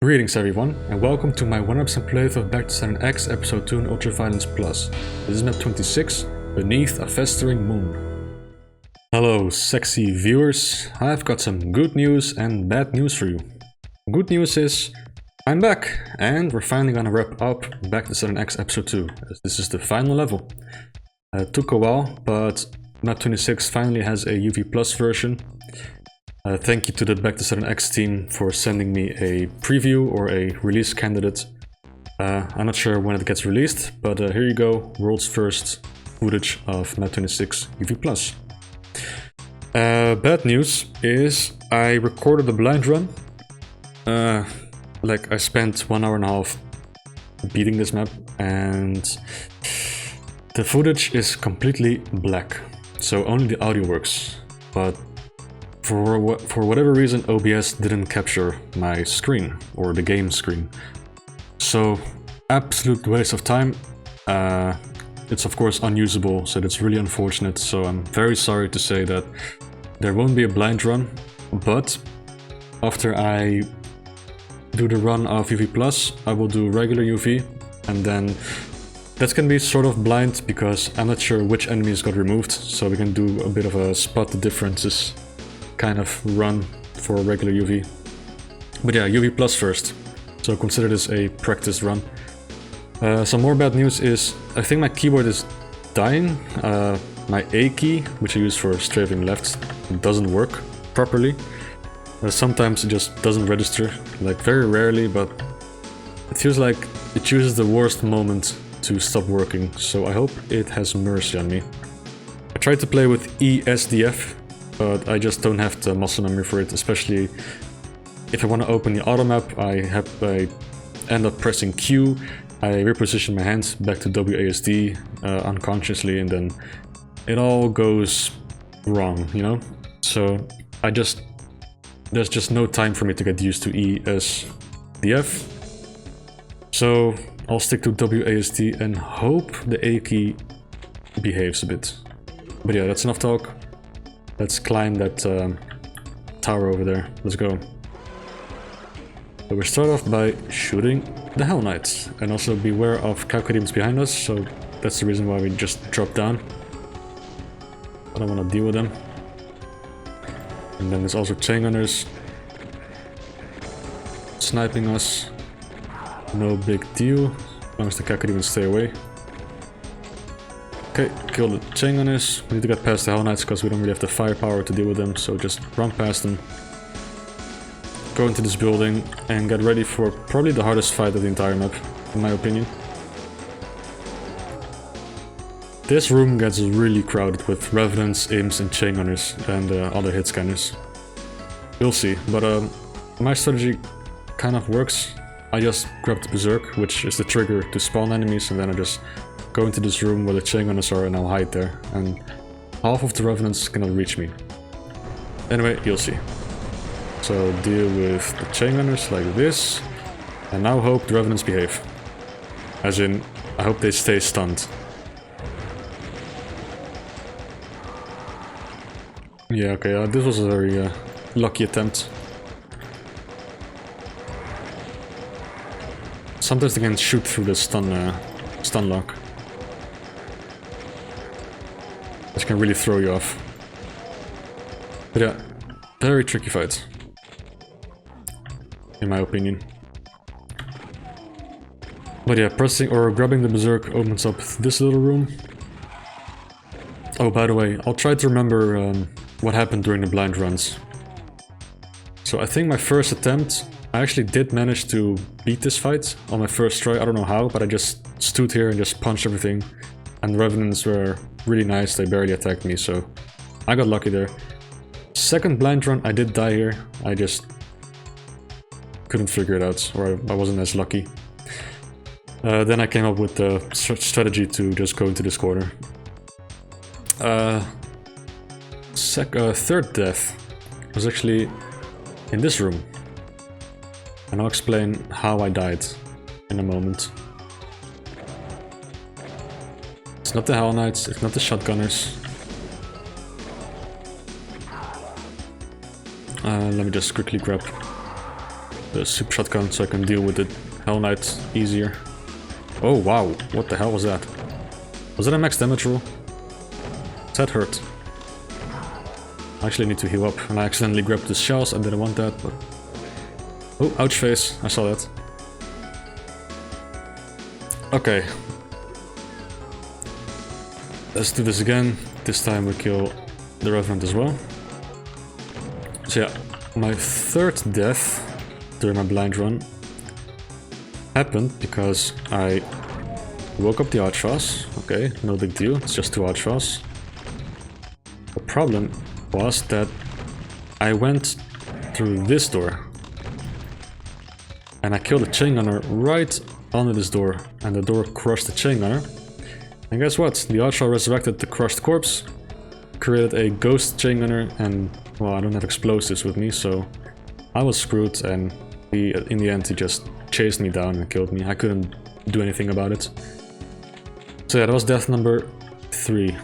Greetings everyone, and welcome to my 100% playthrough of BTSX Episode 2 in Ultraviolence Plus. This is map 26, Beneath a Festering Moon. Hello sexy viewers, I've got some good news and bad news for you. Good news is, I'm back, and we're finally gonna wrap up BTSX Episode 2, as this is the final level. It took a while, but map 26 finally has a UV Plus version. Thank you to the BTSX team for sending me a preview or a release candidate. I'm not sure when it gets released, but here you go, world's first footage of map 26 UV+. Bad news is I recorded a blind run. I spent 1 hour and a half beating this map, and the footage is completely black, so only the audio works. But for whatever reason, OBS didn't capture my screen, or the game screen. So, absolute waste of time. It's of course unusable, so that's really unfortunate. So I'm very sorry to say that there won't be a blind run, but after I do the run of UV+, I will do regular UV, and then that's gonna be sort of blind because I'm not sure which enemies got removed, so we can do a bit of a spot the differences kind of run for regular UV. But yeah, UV+ first, so consider this a practice run. Some more bad news is, I think my keyboard is dying. My A key, which I use for strafing left, doesn't work properly. Sometimes it just doesn't register, like very rarely, but it feels like it chooses the worst moment to stop working, so I hope it has mercy on me. I tried to play with ESDF, but I just don't have the muscle memory for it, especially if I want to open the auto map. I end up pressing Q, I reposition my hands back to WASD unconsciously, and then it all goes wrong, you know? So there's just no time for me to get used to ESDF. So I'll stick to WASD and hope the A key behaves a bit. But yeah, that's enough talk. Let's climb that tower over there. Let's go. So we start off by shooting the Hell Knights, and also beware of Calcademons behind us, so that's the reason why we just drop down. I don't want to deal with them. And then there's also chain gunners sniping us. No big deal, as long as the Calcademons stay away. Okay, kill the chain gunners. We need to get past the Hell Knights because we don't really have the firepower to deal with them, so just run past them. Go into this building and get ready for probably the hardest fight of the entire map, in my opinion. This room gets really crowded with Revenants, Imps and chain gunners and other hit scanners. We'll see, but my strategy kind of works. I just grab the Berserk, which is the trigger to spawn enemies, and then I just go into this room where the chain gunners are and I'll hide there, and half of the Revenants cannot reach me. Anyway, you'll see. So deal with the chain gunners like this, and now hope the Revenants behave. As in, I hope they stay stunned. Yeah, okay, this was a very lucky attempt. Sometimes they can shoot through the stun lock, which can really throw you off. But yeah, very tricky fight, in my opinion. But yeah, pressing or grabbing the Berserk opens up this little room. Oh, by the way, I'll try to remember what happened during the blind runs. So I think my first attempt, I actually did manage to beat this fight on my first try. I don't know how, but I just stood here and just punched everything. And the Revenants were really nice, they barely attacked me, so I got lucky there. Second blind run, I did die here. I just couldn't figure it out, or I wasn't as lucky. Then I came up with the strategy to just go into this corner. Third death was actually in this room. And I'll explain how I died in a moment. It's not the Hell Knights, it's not the Shotgunners. Let me just quickly grab the super shotgun so I can deal with the Hell Knight easier. Oh wow, what the hell was that? Was that a max damage roll? That hurt. I actually need to heal up, and I accidentally grabbed the shells. I didn't want that, but... Oh, ouch face, I saw that. Okay. Let's do this again. This time we kill the Revenant as well. So yeah, my third death during my blind run happened because I woke up the Archers. Okay, no big deal, it's just 2 Archers. The problem was that I went through this door and I killed a chain gunner right under this door, and the door crushed the chain gunner. And guess what? The Archer resurrected the crushed corpse, created a ghost chain gunner, and well, I don't have explosives with me, so I was screwed, and in the end he just chased me down and killed me. I couldn't do anything about it. So yeah, that was death number 3.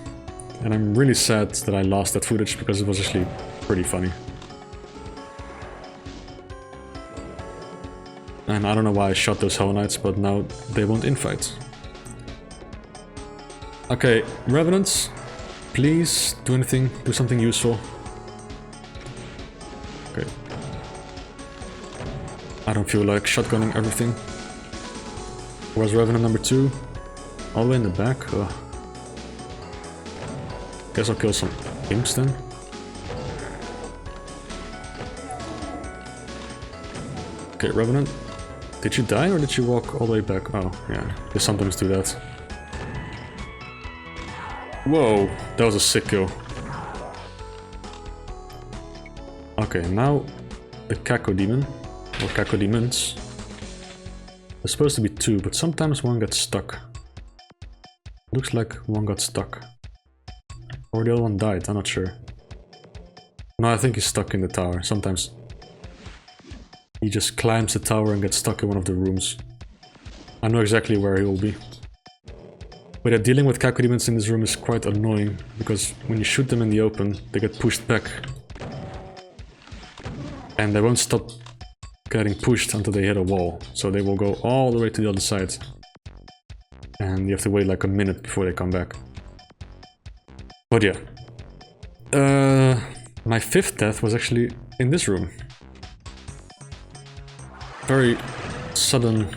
And I'm really sad that I lost that footage because it was actually pretty funny. And I don't know why I shot those Hollow Knights, but now they won't infight. Okay, Revenants, please do anything, do something useful. Okay. I don't feel like shotgunning everything. Where's Revenant number 2? All the way in the back? Ugh. Guess I'll kill some imps then. Okay, Revenant. Did you die or did you walk all the way back? Oh, yeah. They sometimes do that. Whoa, that was a sick kill. Okay, now the Cacodemon, or Cacodemons. There's supposed to be 2, but sometimes one gets stuck. Looks like one got stuck. Or the other one died, I'm not sure. No, I think he's stuck in the tower. Sometimes he just climbs the tower and gets stuck in one of the rooms. I know exactly where he will be. But yeah, dealing with Cacodemons in this room is quite annoying, because when you shoot them in the open, they get pushed back. And they won't stop getting pushed until they hit a wall, so they will go all the way to the other side. And you have to wait like a minute before they come back. But yeah. My 5th death was actually in this room. Very sudden,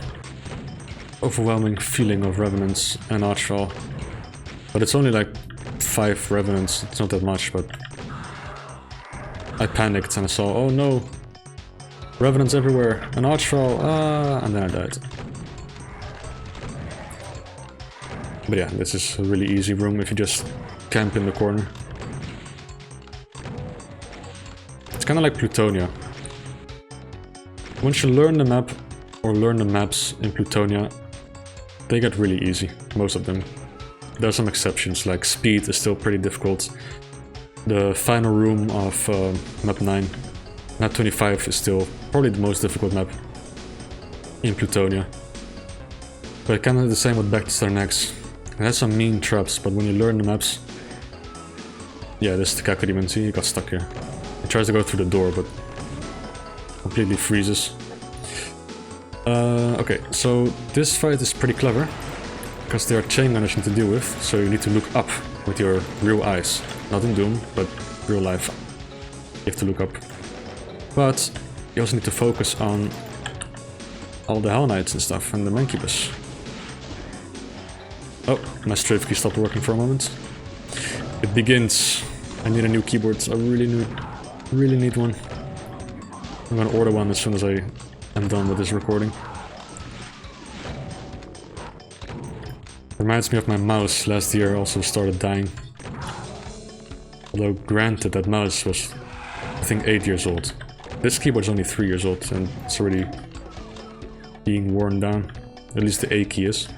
overwhelming feeling of Revenants and Archral. But it's only like 5 Revenants, it's not that much, but... I panicked and I saw, oh no! Revenants everywhere, an Archral, and then I died. But yeah, this is a really easy room if you just camp in the corner. It's kind of like Plutonia. Once you learn the map, or learn the maps in Plutonia, they get really easy, most of them. There are some exceptions, like Speed is still pretty difficult. The final room of map 9, map 25 is still probably the most difficult map in Plutonia. But kind of the same with Back to Star Next. It has some mean traps, but when you learn the maps... Yeah, this is the Cacodemon, see, he got stuck here. He tries to go through the door, but completely freezes. Okay, so this fight is pretty clever, because there are chain gunners to deal with, so you need to look up with your real eyes. Not in Doom, but real life. You have to look up. But you also need to focus on all the Hell Knights and stuff, and the Mancubus. Oh, my strafe key stopped working for a moment. It begins. I need a new keyboard. I really need one. I'm gonna order one as soon as I am done with this recording. Reminds me of my mouse. Last year also started dying. Although granted, that mouse was, I think, 8 years old. This keyboard's only 3 years old and it's already being worn down. At least the A key is.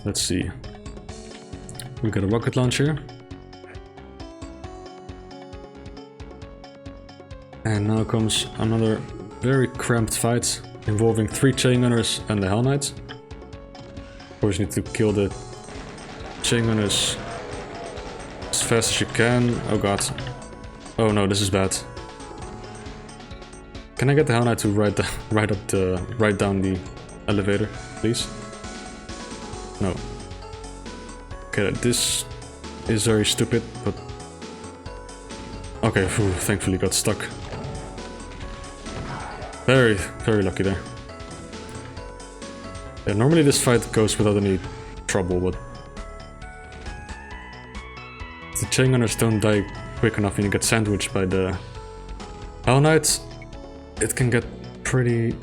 Let's see. We got a rocket launcher. And now comes another very cramped fight involving 3 chain gunners and the Hell Knight. Of course you need to kill the chain gunners as fast as you can. Oh god. Oh no, this is bad. Can I get the Hell Knight to ride down the elevator, please? No. Okay, this is very stupid, but okay, phew, thankfully got stuck. Very, very lucky there. Yeah, normally this fight goes without any trouble, but if the chain gunners don't die quick enough and you get sandwiched by the Hell Knights, it can get pretty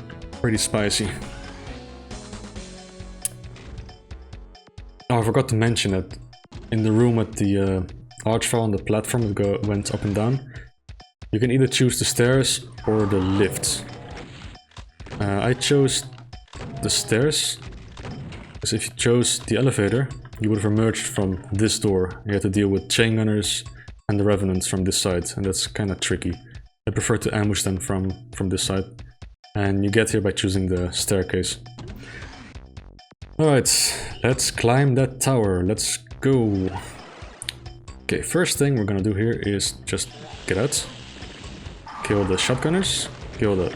spicy. Oh, I forgot to mention that in the room at the archvile on the platform that went up and down, you can either choose the stairs or the lifts. I chose the stairs, because if you chose the elevator, you would have emerged from this door. You had to deal with chain gunners and the revenants from this side, and that's kind of tricky. I prefer to ambush them from this side, and you get here by choosing the staircase. Alright, let's climb that tower, let's go. Okay, first thing we're gonna do here is just get out, kill the shotgunners, kill the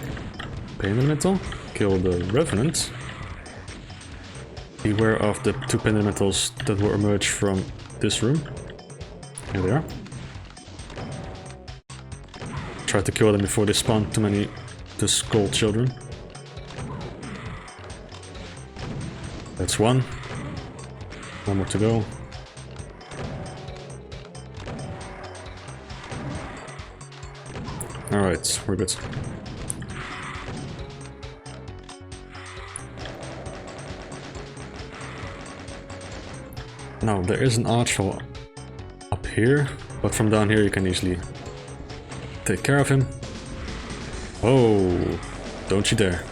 pain elemental, kill the revenant. Beware of the two pain elementals that will emerge from this room. Here they are. Try to kill them before they spawn too many the skull children. That's one. One more to go. Alright, we're good. Now, there is an archvile up here, but from down here you can easily take care of him. Oh, don't you dare.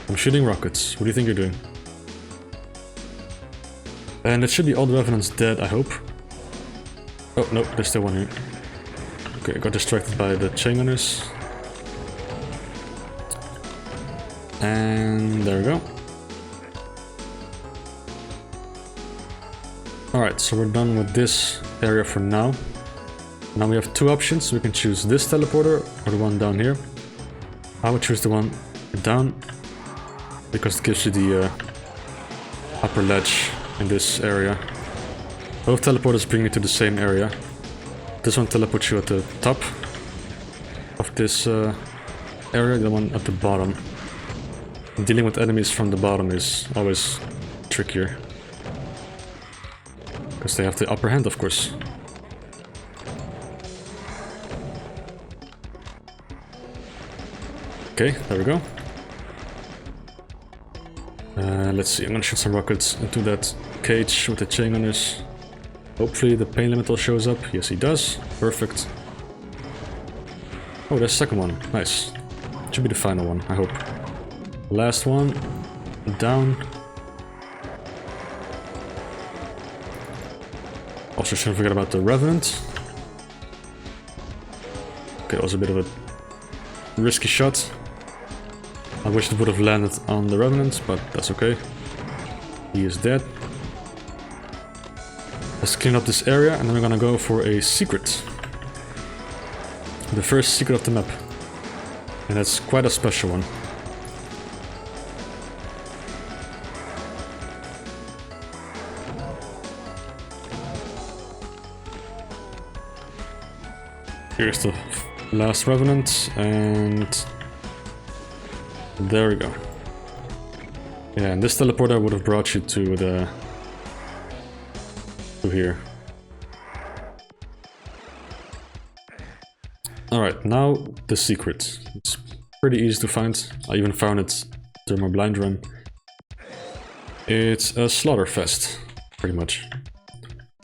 I'm shooting rockets. What do you think you're doing? And it should be all the revenants dead, I hope. Oh, no, there's still one here. Okay, I got distracted by the chain gunners. And there we go. Alright, so we're done with this area for now. Now we have two options. We can choose this teleporter or the one down here. I would choose the one down, because it gives you the upper ledge in this area. Both teleporters bring you to the same area. This one teleports you at the top of this area, the one at the bottom. And dealing with enemies from the bottom is always trickier, because they have the upper hand, of course. Okay, there we go. Let's see, I'm gonna shoot some rockets into that cage with the chain gunners. Hopefully the pain elemental shows up. Yes, he does. Perfect. Oh, there's a second one. Nice. Should be the final one, I hope. Last one. Down. Also shouldn't forget about the revenant. Okay, that was a bit of a risky shot. I wish it would have landed on the revenant, but that's okay. He is dead. Let's clean up this area, and then we're gonna go for a secret. The first secret of the map. And that's quite a special one. Here's the last revenant, and there we go. Yeah, and this teleporter would have brought you to here. Alright, now the secret. It's pretty easy to find. I even found it during my blind run. It's a slaughter fest, pretty much.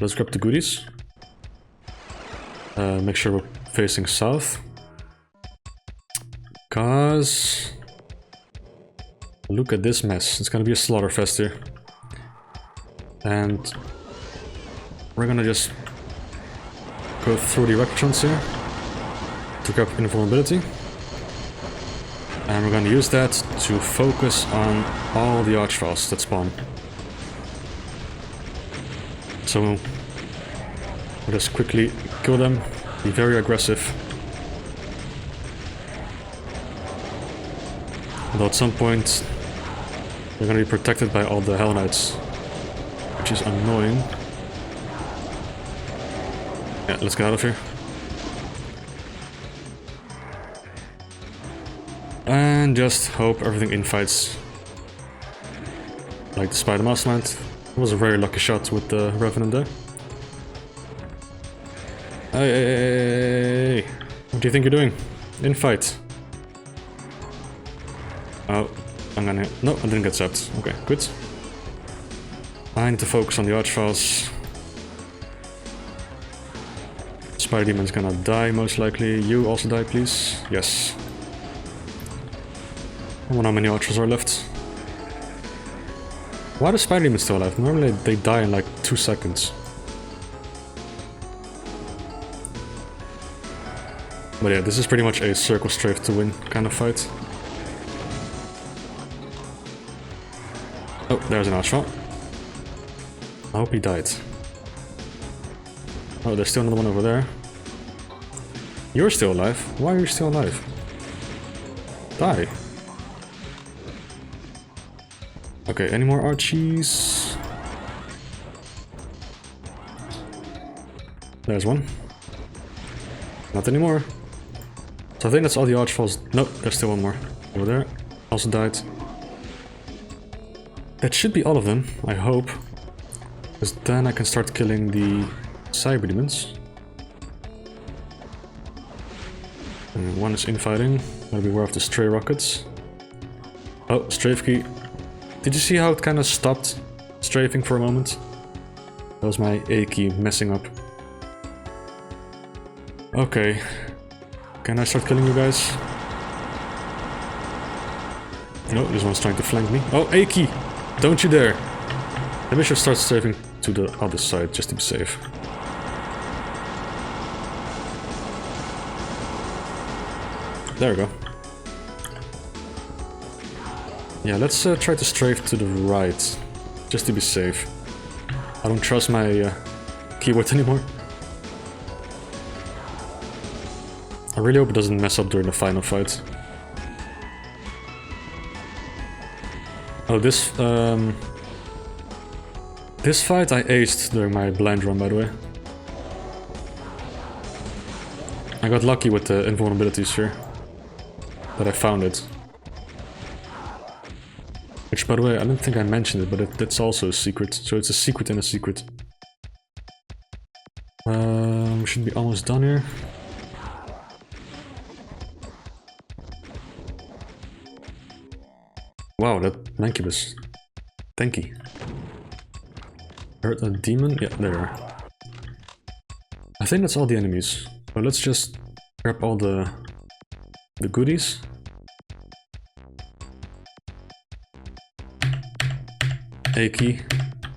Let's grab the goodies. Make sure we're facing south. Cause look at this mess. It's gonna be a slaughter fest here. And we're gonna just go through the electrons here to grab invulnerability. And we're gonna use that to focus on all the archviles that spawn. So we'll just quickly kill them, be very aggressive. Although at some point they're gonna be protected by all the Hell Knights, which is annoying. Yeah, let's get out of here. And just hope everything infights like the Spider Mastermind. It was a very lucky shot with the Revenant there. Hey, what do you think you're doing? Infight. Oh, I'm gonna... No, I didn't get zapped. Okay, good. I need to focus on the Archfiles. Spider Demon's gonna die, most likely. You also die, please. Yes. I wonder how many Archers are left. Why are Spider Demons still alive? Normally they die in like 2 seconds. But yeah, this is pretty much a circle strafe to win kind of fight. Oh, there's an Archfile. I hope he died. Oh, there's still another one over there. You're still alive? Why are you still alive? Die. Okay, any more Archies? There's one. Not anymore. So I think that's all the Archfiles. No, there's still one more. Over there. Also died. That should be all of them, I hope. Because then I can start killing the Cyber Demons. And one is infighting. Gotta beware of the stray rockets. Oh, strafe key. Did you see how it kind of stopped strafing for a moment? That was my A key messing up. Okay. Can I start killing you guys? No, this one's trying to flank me. Oh, A key! Don't you dare! Maybe I should start strafing to the other side just to be safe. There we go. Yeah, let's try to strafe to the right, just to be safe. I don't trust my keyword anymore. I really hope it doesn't mess up during the final fight. Oh, this fight I aced during my blind run, by the way. I got lucky with the invulnerabilities here. That I found it. Which, by the way, I don't think I mentioned it, but it's also a secret. So it's a secret in a secret. We should be almost done here. Wow, that Mancubus. Thanky. Heard a demon? Yeah, there. I think that's all the enemies. So let's just grab all the goodies. A key.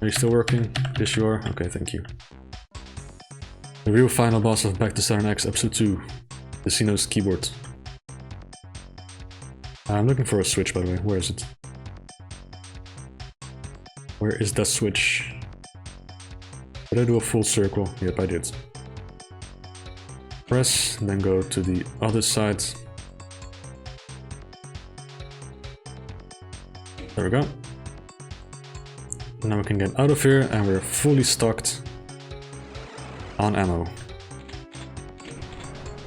Are you still working? Yes, you are. Okay, thank you. The real final boss of Back to Saturn X Episode 2. The Xenos keyboard. I'm looking for a switch, by the way. Where is it? Where is that switch? Did I do a full circle? Yep, I did. Press, then go to the other side. There we go. Now we can get out of here and we're fully stocked on ammo.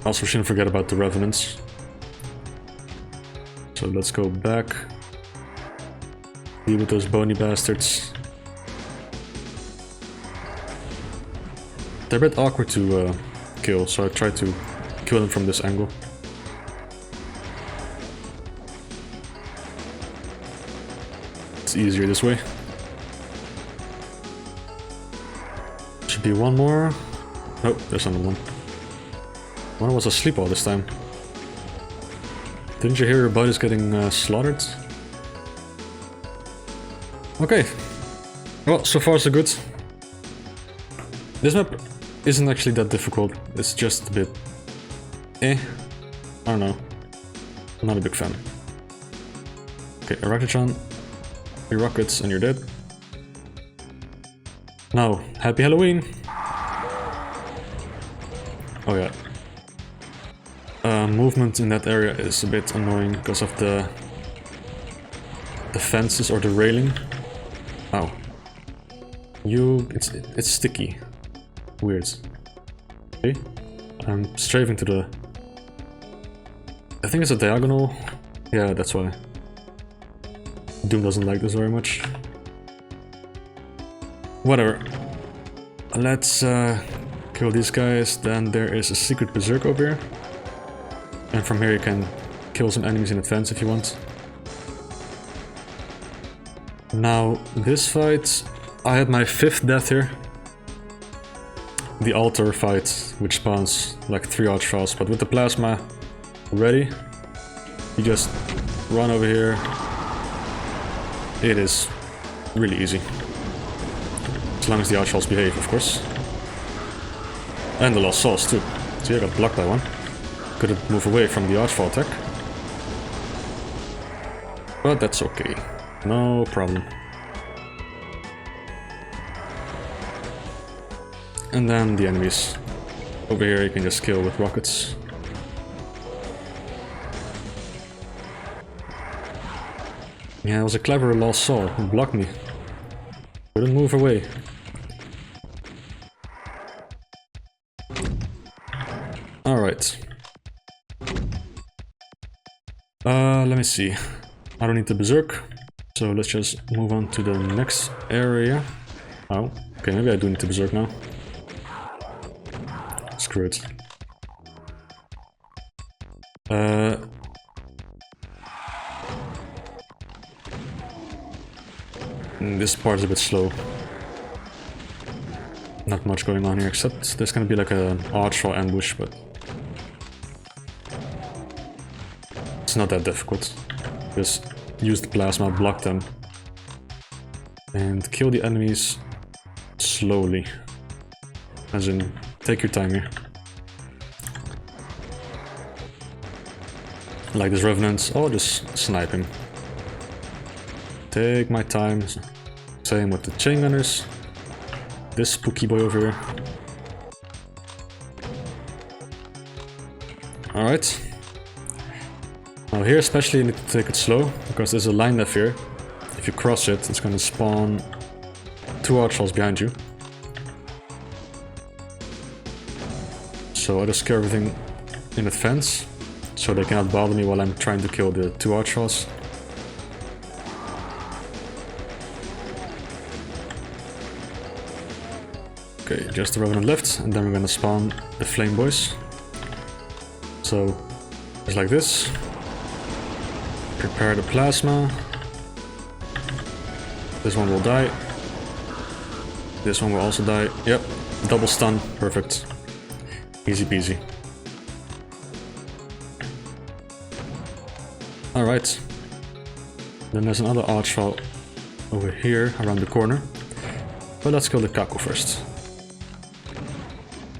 Also shouldn't forget about the Revenants. So let's go back. Deal with those bony bastards. They're a bit awkward to kill, so I try to kill them from this angle. It's easier this way. Should be one more. Nope, there's another one. One was asleep all this time. Didn't you hear your buddies getting slaughtered? Okay. Well, so far so good. This map isn't actually that difficult. It's just a bit... I don't know. I'm not a big fan. Okay, a Rocketron. 3 rockets and you're dead. Now, happy Halloween! Oh yeah. Movement in that area is a bit annoying because of the the fences or the railing. Oh. It's sticky. Weird. Okay. I'm strafing to the... I think it's a diagonal. Yeah, that's why. Doom doesn't like this very much. Whatever. Let's kill these guys. Then there is a secret berserk over here. And from here you can kill some enemies in advance if you want. Now, this fight, I had my 5th death here. The altar fight, which spawns like 3 archfiles, but with the plasma ready, you just run over here. It is really easy. As long as the archfiles behave, of course. And the lost souls too. See, I got blocked by one. Couldn't move away from the archfile attack. But that's okay. No problem. And then the enemies. Over here you can just kill with rockets. Yeah, it was a clever lost soul who blocked me. Couldn't move away. Alright. Let me see. I don't need the berserk. So let's just move on to the next area. Oh, okay, maybe I do need the berserk now. Screw it. This part is a bit slow. Not much going on here, except there's gonna be like an archfile ambush, but it's not that difficult. Just use the plasma, block them, and kill the enemies slowly. As in, take your time here. Like this revenant, oh, just snipe him. Take my time. Same with the chain gunners. This spooky boy over here. Alright. Now here especially you need to take it slow, because there's a line left here. If you cross it, it's gonna spawn 2 archfiles behind you. So I just scare everything in advance, so they cannot bother me while I'm trying to kill the 2 archfiles. Okay, just the revenant left, and then we're gonna spawn the flame boys. So, just like this. Prepare the plasma. This one will die. This one will also die. Yep, double stun, perfect. Easy peasy. Alright. Then there's another archfile over here, around the corner. But let's kill the Kaku first.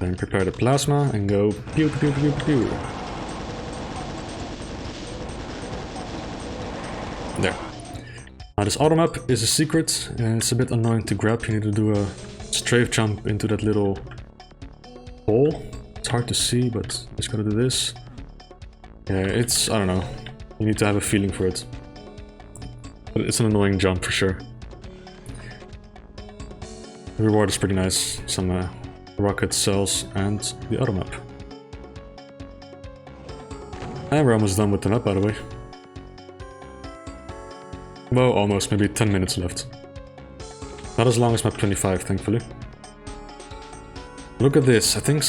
Then prepare the plasma and go pew pew pew pew. There. Now this auto map is a secret and it's a bit annoying to grab. You need to do a strafe jump into that little hole. It's hard to see, but just gotta do this. Yeah, it's, I don't know. You need to have a feeling for it. But it's an annoying jump for sure. The reward is pretty nice. Some rocket cells and the auto map. And we're almost done with the map, by the way. Well, almost, maybe 10 minutes left. Not as long as map 25, thankfully. Look at this, I think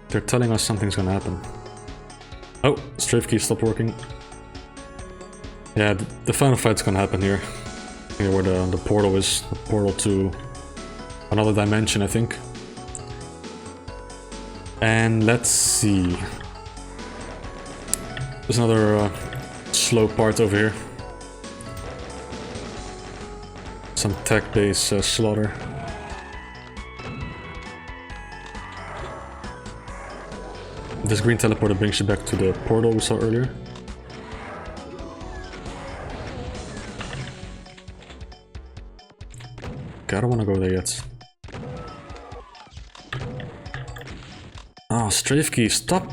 they're telling us something's gonna happen. Oh, strafe key stopped working. Yeah, the final fight's gonna happen here. Here where the portal is, the portal to another dimension, I think. And let's see. There's another slow part over here. Some tech-based slaughter. This green teleporter brings you back to the portal we saw earlier. Okay, I don't want to go there yet. Oh, strafe key, stop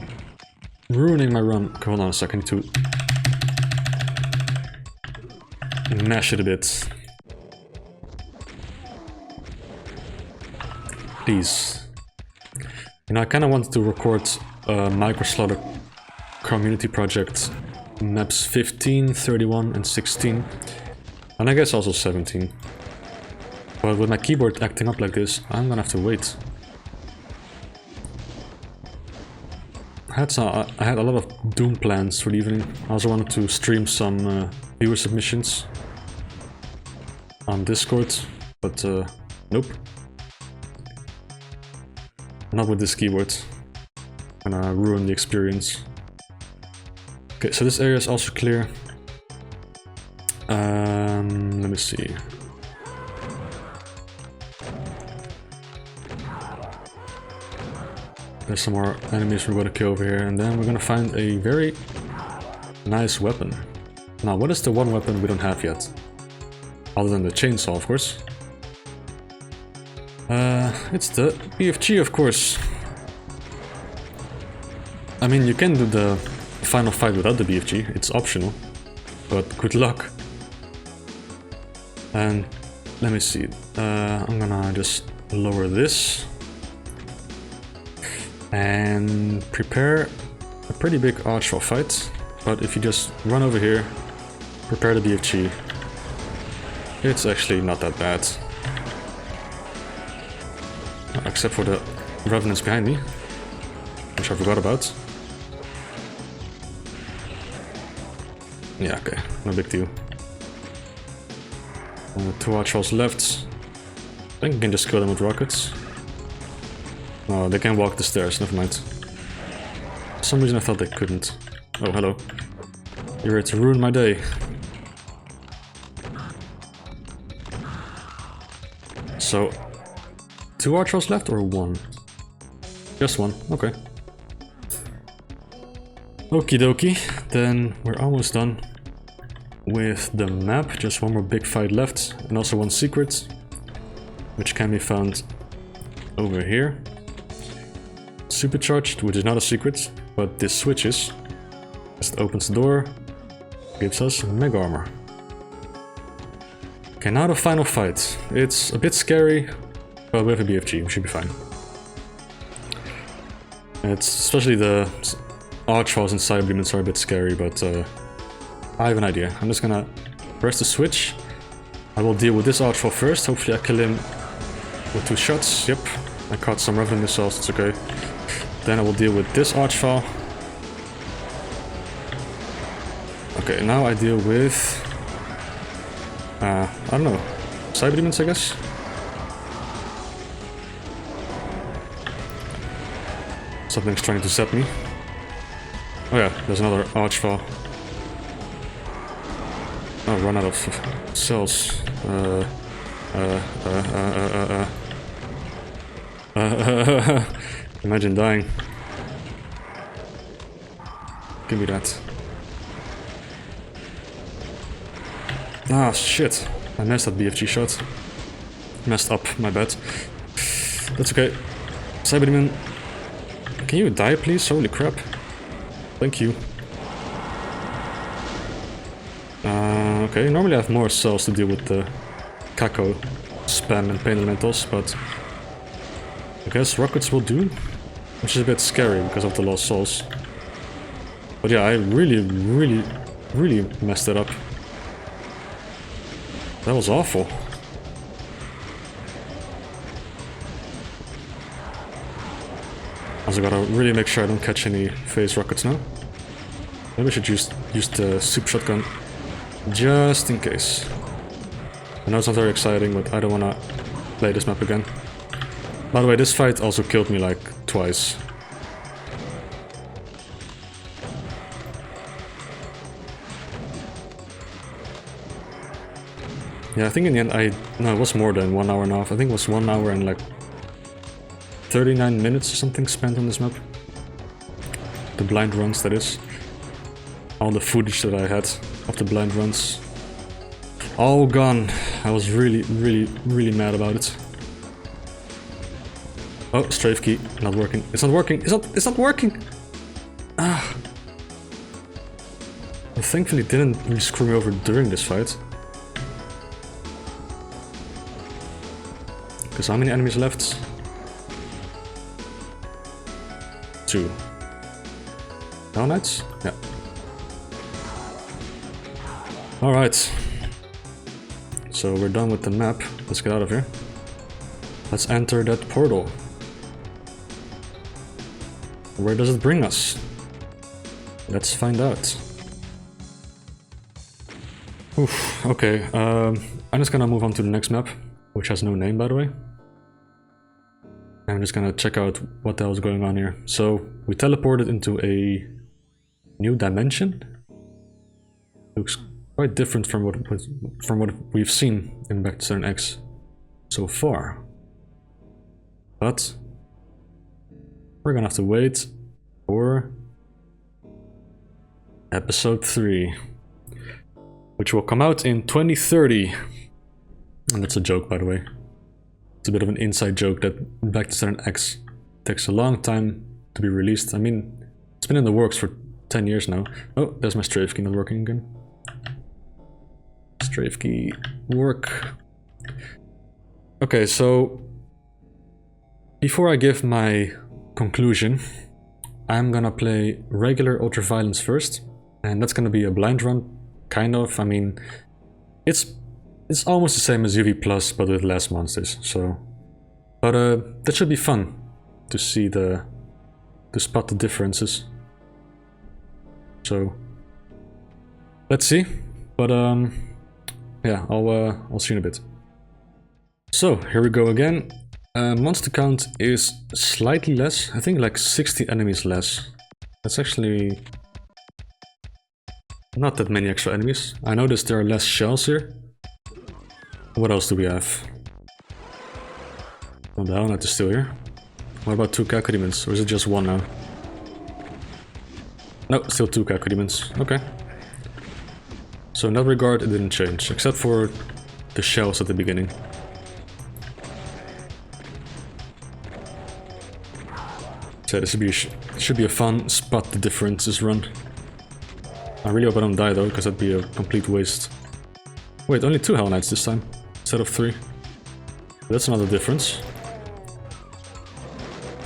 ruining my run. Okay, hold on a second, I need to mash it a bit. Please. You know, I kind of wanted to record a micro-slaughter community project, maps 15, 31, and 16, and I guess also 17. But with my keyboard acting up like this, I'm gonna have to wait. I had a lot of Doom plans for the evening. I also wanted to stream some viewer submissions on Discord, but nope. Not with this keyboard. I'm gonna ruin the experience. Okay, so this area is also clear. Let me see. There's some more enemies we're gonna kill over here, and then we're gonna find a very nice weapon. Now, what is the one weapon we don't have yet? Other than the chainsaw, of course. It's the BFG, of course. I mean, you can do the final fight without the BFG, it's optional, but good luck. And let me see, I'm gonna just lower this and prepare a pretty big archwall fight. But if you just run over here, prepare the BFG, it's actually not that bad. Except for the revenants behind me, which I forgot about. Yeah, okay, no big deal. 2 archwalls left. I think you can just kill them with rockets. No, they can walk the stairs, never mind. For some reason I thought they couldn't. Oh, hello. You're here to ruin my day. So, 2 archwalls left or 1? Just 1, okay. Okie dokie, then we're almost done with the map. Just one more big fight left, and also 1 secret, which can be found over here. Supercharged, which is not a secret, but this switches. Just opens the door, gives us mega armor. Okay, now the final fight. It's a bit scary, but with a BFG, we should be fine. It's especially the archwalls and side demons are a bit scary, but I have an idea. I'm just gonna press the switch. I will deal with this archwall first. Hopefully I kill him with 2 shots. Yep, I caught some revenant missiles, it's okay. Then I will deal with this archwall. Okay, now I deal with... I don't know, cyber demons, I guess? Something's trying to zap me. Oh yeah, there's another archwall. Oh, run out of cells. Imagine dying. Give me that. Ah, shit. I messed that BFG shot. Messed up, my bad. That's okay. Cyberdemon, can you die, please? Holy crap. Thank you. Okay, normally I have more cells to deal with the Kako spam and pain elementals, but I guess rockets will do, which is a bit scary because of the lost souls. But yeah, I really messed it up. That was awful. Also gotta really make sure I don't catch any phase rockets now. Maybe I should use the super shotgun just in case. I know it's not very exciting, but I don't wanna play this map again. By the way, this fight also killed me like twice. Yeah, I think in the end no, it was more than 1 hour and a half. I think it was 1 hour and like 39 minutes or something spent on this map. The blind runs, that is. All the footage that I had of the blind runs. All gone. I was really mad about it. Oh, strafe key, not working. It's not working. It's not working. Ah. Well, thankfully it didn't really screw me over during this fight. Because how many enemies left? 2. Hell Knights? Yeah. Alright. So we're done with the map. Let's get out of here. Let's enter that portal. Where does it bring us? Let's find out. Oof, okay, I'm just gonna move on to the next map, which has no name, by the way. I'm just gonna check out what the hell is going on here. So, we teleported into a new dimension. Looks quite different from what we've seen in Vector7X so far. But we're gonna have to wait for episode 3, which will come out in 2030. And that's a joke, by the way. It's a bit of an inside joke that Vector7X takes a long time to be released. I mean, it's been in the works for 10 years now. Oh, there's my strafe key not working again. Strafe key work. Okay, so before I give my conclusion, I'm gonna play regular Ultraviolence first, and that's gonna be a blind run, kind of. I mean, it's almost the same as UV Plus, but with less monsters. So, but that should be fun to see to spot the differences. So let's see. But yeah, I'll see you in a bit. So here we go again. Monster count is slightly less. I think like 60 enemies less. That's actually not that many extra enemies. I noticed there are less shells here. What else do we have? Oh, the Hell Knight is still here. What about 2 Kakudemons? Or is it just 1 now? No, still 2 Kakudemons. Okay. So in that regard, it didn't change, except for the shells at the beginning. So this should be a fun spot the differences run. I really hope I don't die though, because that'd be a complete waste. Wait, only 2 Hell Knights this time, instead of 3. That's another difference.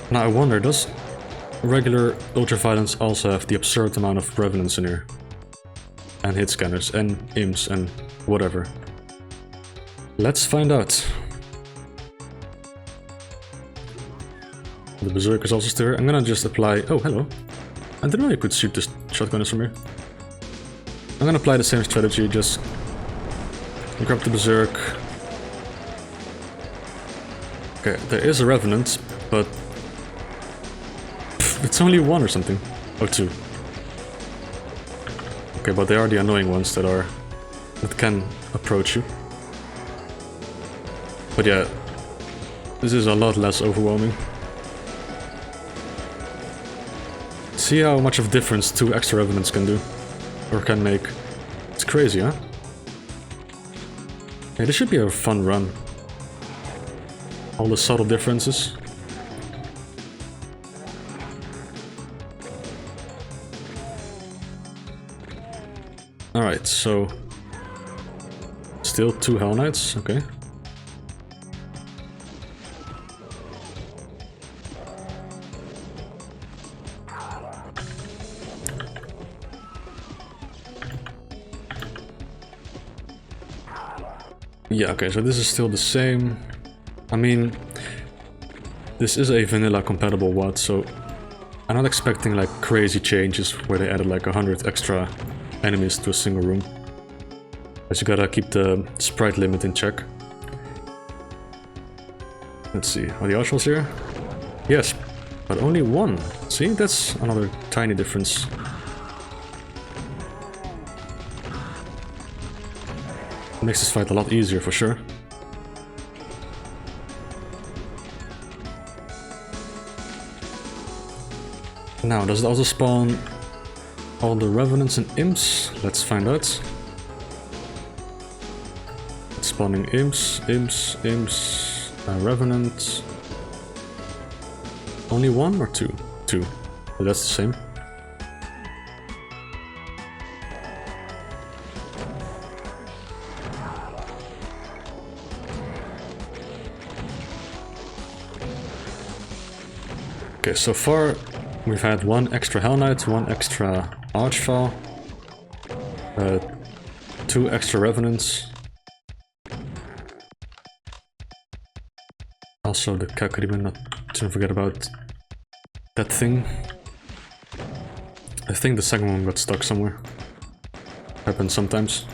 Now I wonder, does regular Ultraviolence also have the absurd amount of Revenants in here? And hit scanners, and imps, and whatever. Let's find out. The Berserk is also still here. I'm gonna just apply... Oh, hello. I didn't know you could shoot the shotgunners from here. I'm gonna apply the same strategy, just grab the Berserk. Okay, there is a Revenant, but it's only 1 or something. Oh, 2. Okay, but they are the annoying ones that can approach you. But yeah, this is a lot less overwhelming. See how much of a difference 2 extra Revenants can do, or can make. It's crazy, huh? Yeah, this should be a fun run. All the subtle differences. Alright, so still 2 Hell Knights, okay. Yeah, okay, so this is still the same. I mean, this is a vanilla compatible WAD, so I'm not expecting like crazy changes where they added like 100 extra enemies to a single room. But you gotta keep the sprite limit in check. Let's see, are the Archers here? Yes, but only 1. See, that's another tiny difference. Makes this fight a lot easier for sure. Now, does it also spawn all the Revenants and Imps? Let's find out. It's spawning Imps, Revenant. Only 1 or 2? 2. But that's the same. Okay, so far we've had one extra Hell Knight, one extra Archfall, 2 extra Revenants. Also the Kakarima, not to forget about that thing. I think the second one got stuck somewhere. Happens sometimes.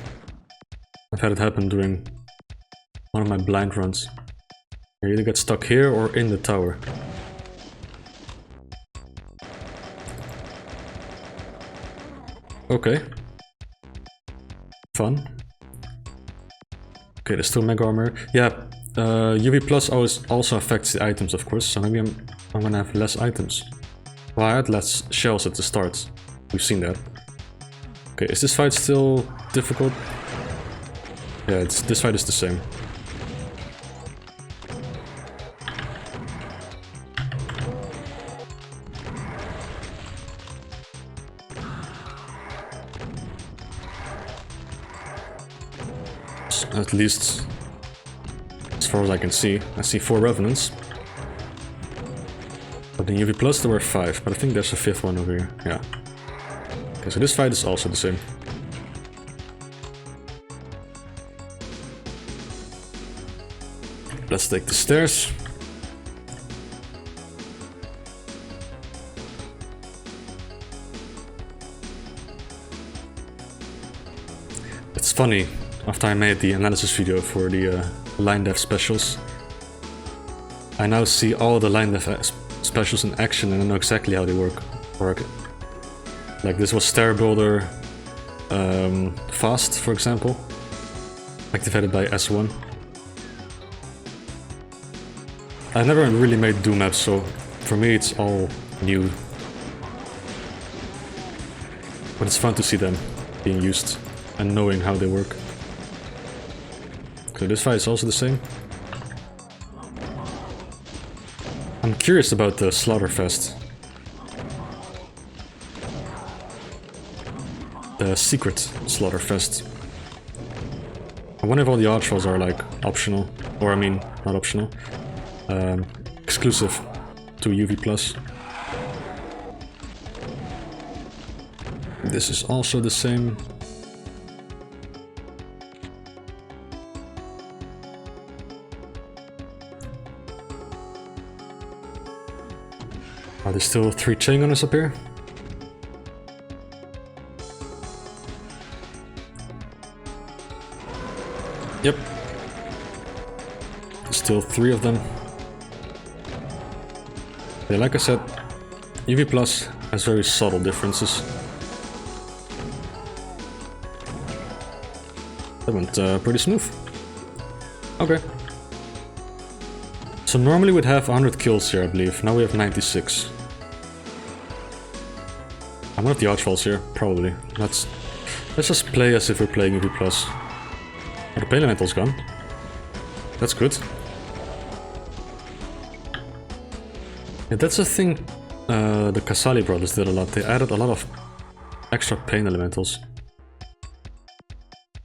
I've had it happen during one of my blind runs. You either get stuck here or in the tower. Okay. Fun. Okay, there's still Mega Armor. Yeah, UV Plus always also affects the items, of course, so maybe I'm gonna have less items. Well, I had less shells at the start. We've seen that. Okay, is this fight still difficult? Yeah, this fight is the same. At least, as far as I can see, I see 4 Revenants. But in UV Plus there were 5, but I think there's a 5th one over here, yeah. Okay, so this fight is also the same. Let's take the stairs. It's funny. After I made the analysis video for the line dev specials, I now see all the line dev specials in action and I know exactly how they work. Like this was Stair Builder Fast, for example, activated by S1. I've never really made Doom maps, so for me it's all new. But it's fun to see them being used and knowing how they work. So this fight is also the same. I'm curious about the Slaughterfest. The secret Slaughterfest. I wonder if all the Archfalls are like optional, or I mean, not optional, exclusive to UV Plus. This is also the same. Are there still 3 chain gunners up here? Yep. Still 3 of them. Yeah, like I said, UV Plus has very subtle differences. That went pretty smooth. Okay. So normally we'd have 100 kills here, I believe. Now we have 96. I'm gonna have the Archfalls here, probably. Let's just play as if we're playing UV Plus. Oh, the Pain Elemental's gone. That's good. Yeah, that's a thing the Casali brothers did a lot. They added a lot of extra Pain Elementals.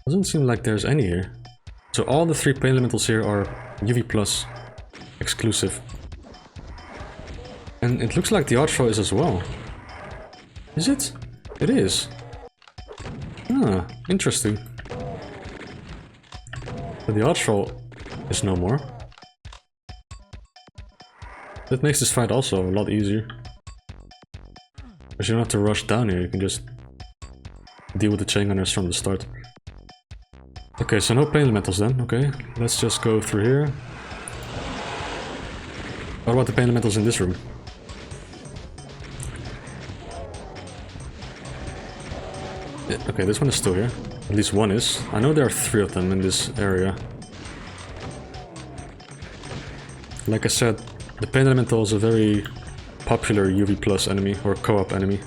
Doesn't seem like there's any here. So all the 3 Pain Elementals here are UV Plus exclusive. And it looks like the Archfall is as well. Is it? It is. Ah, interesting. But the Archfall is no more. That makes this fight also a lot easier. Because you don't have to rush down here, you can just deal with the chain gunners from the start. Okay, so no Pain Elementals then, okay. Let's just go through here. What about the Pain Elementals in this room? Yeah, okay, this one is still here. At least one is. I know there are 3 of them in this area. Like I said, the Pain Elemental is a very popular UV Plus enemy, or co-op enemy.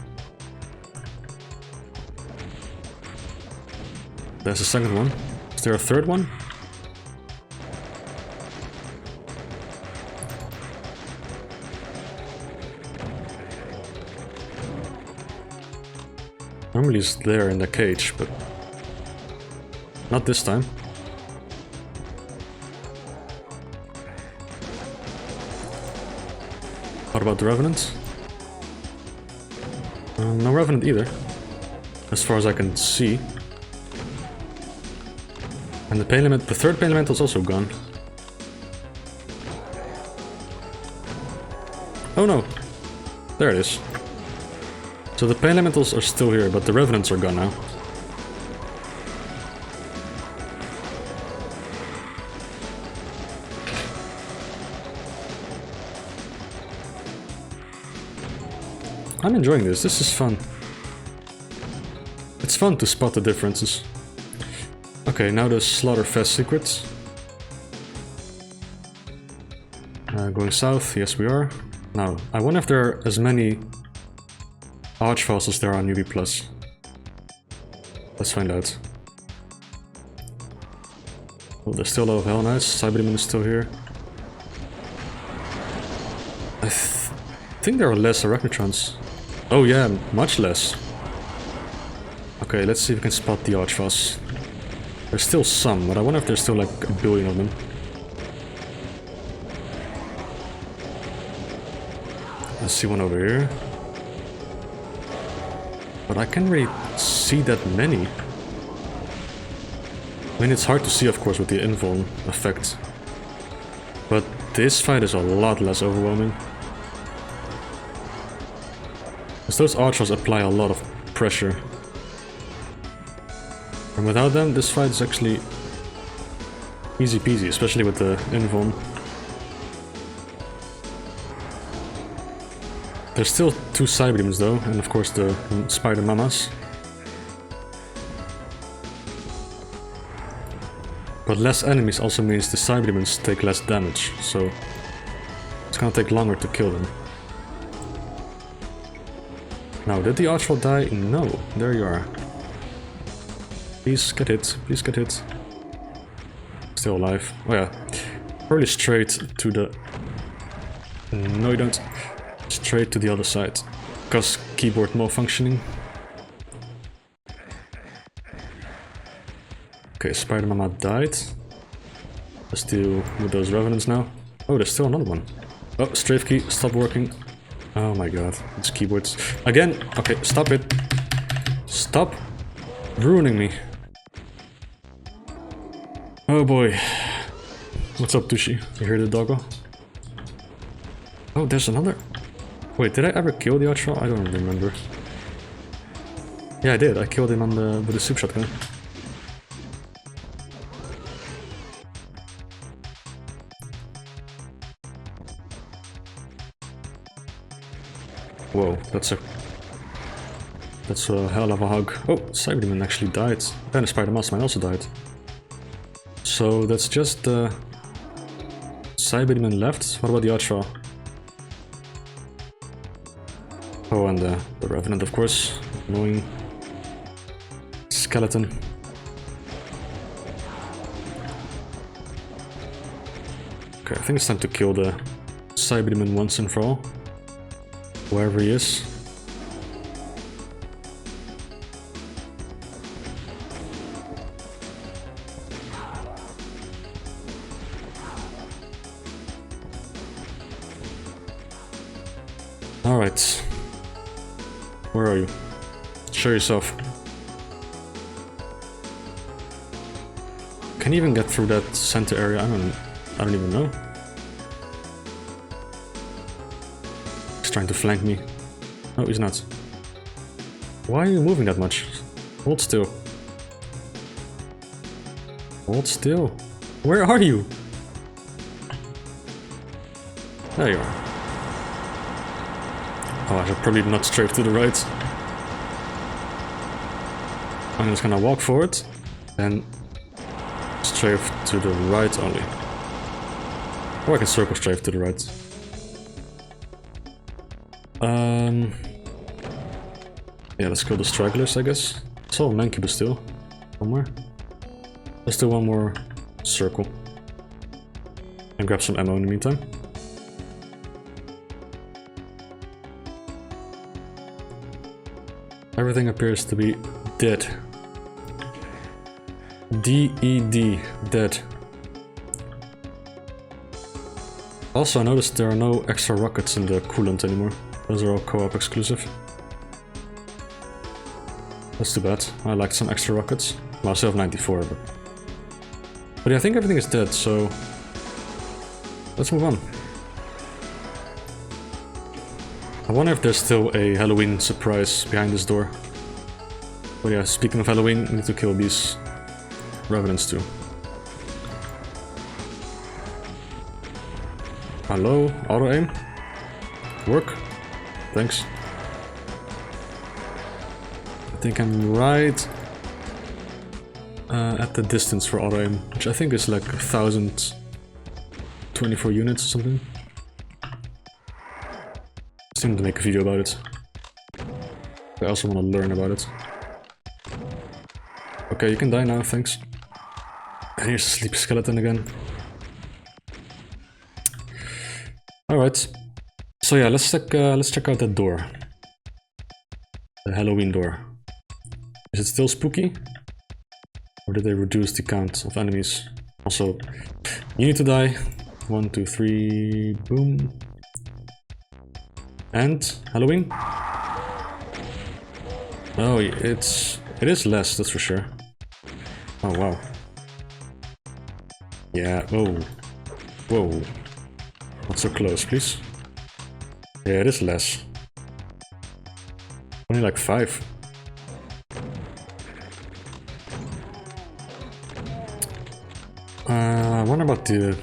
There's a second one. Is there a third one? Normally it's there in the cage, but not this time. What about the Revenant? No Revenant either, as far as I can see. And the third Pain Elemental is also gone. Oh no! There it is. So the Pain Elementals are still here, but the Revenants are gone now. I'm enjoying this. This is fun. It's fun to spot the differences. Okay, now the Slaughterfest secrets. Going south, yes we are. Now, I wonder if there are as many Archfiles as there are on UB+. Let's find out. Oh, there's still a lot of Hell Knights. Cyberdemon is still here. I think there are less Arachnotrons. Oh yeah, much less. Okay, let's see if we can spot the Archfiles. There's still some, but I wonder if there's still like a billion of them. I see one over here. But I can't really see that many. I mean, it's hard to see, of course, with the invuln effect. But this fight is a lot less overwhelming. Because those Archers apply a lot of pressure. And without them, this fight is actually easy peasy, especially with the invuln. There's still 2 Cyberdemons though, and of course the Spider Mamas. But less enemies also means the Cyberdemons take less damage, so it's gonna take longer to kill them. Now, did the Archfiend die? No, there you are. Please get hit, please get hit. Still alive. Oh yeah, probably straight to the... No you don't. Straight to the other side, because keyboard malfunctioning. Okay, Spider Mama died. Let's deal with those Revenants now. Oh, there's still another one. Oh, strafe key, stop working. Oh my god, it's keyboards. Again! Okay, stop it. Stop ruining me. Oh boy. What's up, Tushi? You hear the doggo? Oh, there's another... Wait, did I ever kill the Archer? I don't remember. Yeah, I did. I killed him on the with the soup shotgun. Whoa, that's a hell of a hug. Oh, Cyberdemon actually died. And the Spider Mastermind also died. So that's just the Cyberdemon left. What about the Archer? Oh, and the Revenant, of course. Annoying skeleton. Okay, I think it's time to kill the Cyberdemon once and for all. Wherever he is. Alright. Where are you? Show yourself. Can you even get through that center area? I don't even know. He's trying to flank me. No, he's not. Why are you moving that much? Hold still. Hold still. Where are you? There you are. Oh, I should probably not strafe to the right. I'm just gonna walk forward and strafe to the right only. Or I can circle strafe to the right. Yeah, let's kill the stragglers, I guess. I saw a Mancubus still. Somewhere. Let's do one more circle. And grab some ammo in the meantime. Everything appears to be dead. D-E-D, dead. Also, I noticed there are no extra rockets in the coolant anymore. Those are all co-op exclusive. That's too bad. I liked some extra rockets. Well, I still have 94, but yeah, I think everything is dead, so let's move on. I wonder if there's still a Halloween surprise behind this door. But yeah, speaking of Halloween, we need to kill these revenants too. Hello, auto aim? Work? Thanks. I think I'm right at the distance for auto aim, which I think is like 1024 units or something. I seem to make a video about it. I also want to learn about it. Okay, you can die now, thanks. And here's a sleepy skeleton again. Alright. So yeah, let's check out that door. The Halloween door. Is it still spooky? Or did they reduce the count of enemies? Also, you need to die. 1, 2, 3, boom. And Halloween? Oh, it is less, that's for sure. Oh wow. Yeah, whoa. Whoa. Not so close, please. Yeah, it is less. Only like 5. I wonder about the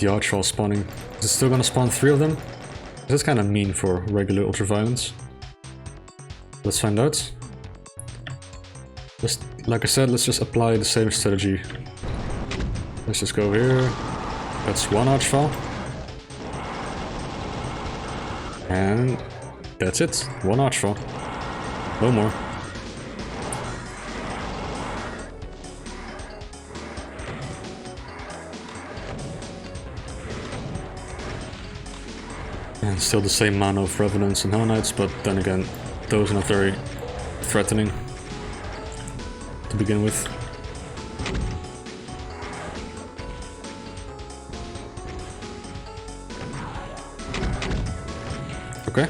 Archfall spawning. Is it still gonna spawn 3 of them? That's kind of mean for regular ultraviolence. Let's find out. Just like I said, let's just apply the same strategy. Let's just go here. That's 1 Archfall. And that's it. 1 Archfall. No more. And still the same amount of Revenants and Hell Knights, but then again, those are not very threatening to begin with. Okay.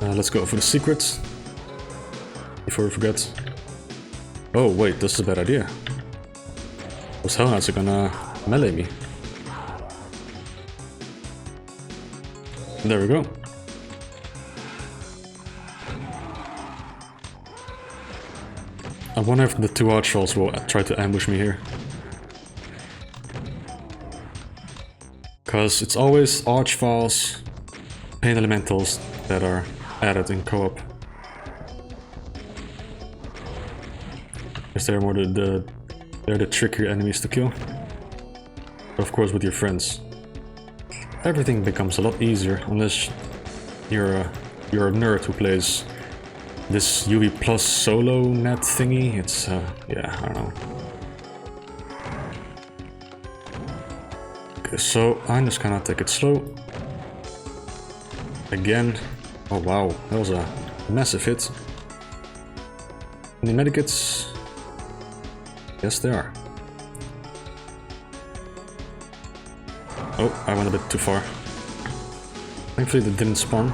Let's go for the secret before we forget. Oh wait, this is a bad idea. Those Hell Knights are gonna melee me. There we go. I wonder if the 2 Archtrolls will try to ambush me here. Because it's always Archfalls, Pain Elementals that are added in co-op. Because they're more they're the trickier enemies to kill. But of course with your friends. Everything becomes a lot easier unless you're a nerd who plays this UV plus solo net thingy. It's yeah, I don't know. Okay, so I'm just gonna take it slow. Again. Oh wow, that was a massive hit. Any medikits? Yes, there are. Oh, I went a bit too far. Thankfully they didn't spawn.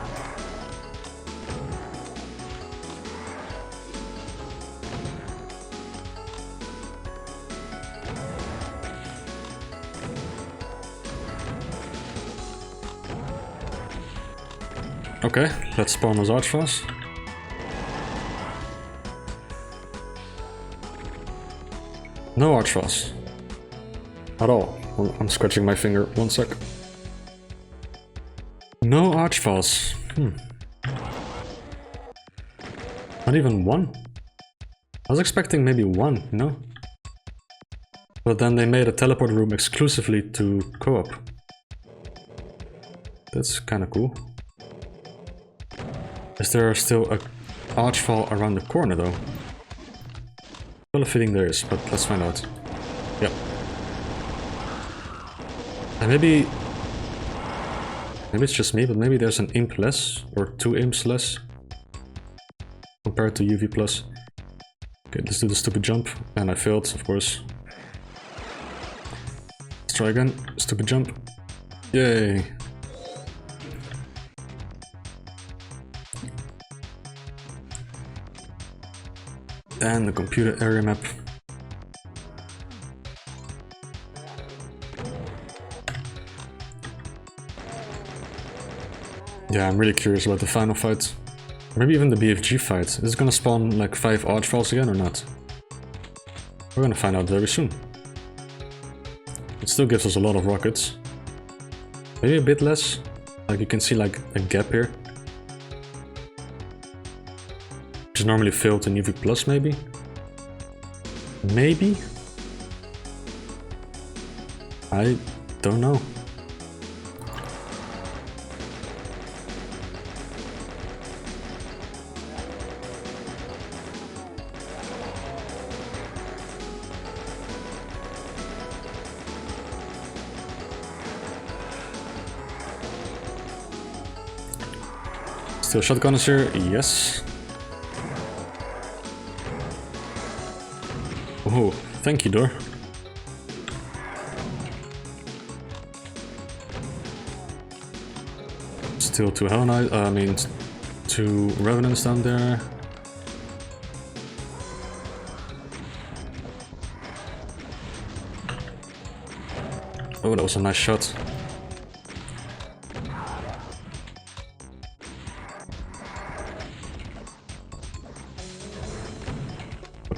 Okay, let's spawn those Archfalls. No Archfalls. At all. I'm scratching my finger. 1 sec. No Archfalls. Not even 1? I was expecting maybe 1, you know? But then they made a teleport room exclusively to co-op. That's kinda cool. Is there still a Archfall around the corner though? Well, a feeling there is, but let's find out. Yep. And maybe it's just me, but maybe there's an imp less, or 2 imps less, compared to UV plus. Okay, let's do the stupid jump, and I failed, of course. Let's try again. Stupid jump. Yay. And the computer area map. Yeah, I'm really curious about the final fight. Maybe even the BFG fight. Is it gonna spawn like 5 archfiles again or not? We're gonna find out very soon. It still gives us a lot of rockets. Maybe a bit less. Like you can see like a gap here. Which is normally filled in UV plus maybe? Maybe? I don't know. Still shotgunners here, yes. Oh, thank you, door. Still 2 Hell Knights, I mean 2 Revenants down there. Oh, that was a nice shot.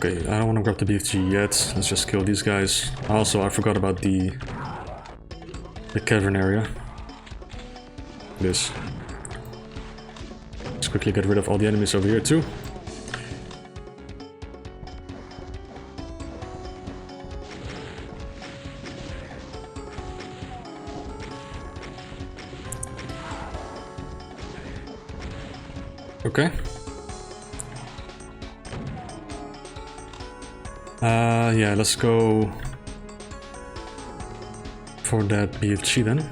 Okay, I don't want to grab the BFG yet. Let's just kill these guys. Also, I forgot about the cavern area. This. Let's quickly get rid of all the enemies over here too. Okay. Yeah, let's go for that BFG then.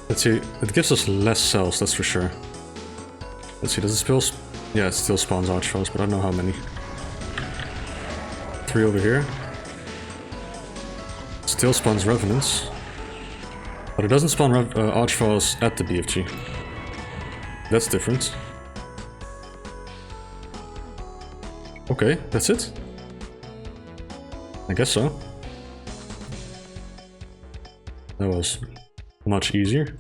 Let's see, it gives us less cells, that's for sure. Let's see, does it still... Yeah, it still spawns archfiles, but I don't know how many. 3 over here. Still spawns revenants. But it doesn't spawn archfiles at the BFG. That's different. Okay, that's it? I guess so. That was much easier.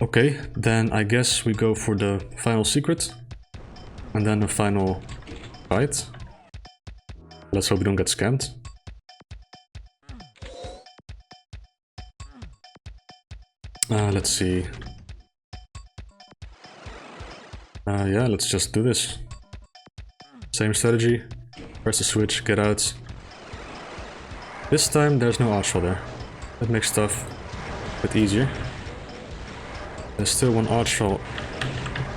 Okay, then I guess we go for the final secret. And then the final fight. Let's hope we don't get scammed. Let's see. Yeah, let's just do this. Same strategy. Press the switch, get out. This time there's no archfile there. That makes stuff a bit easier. There's still one archfile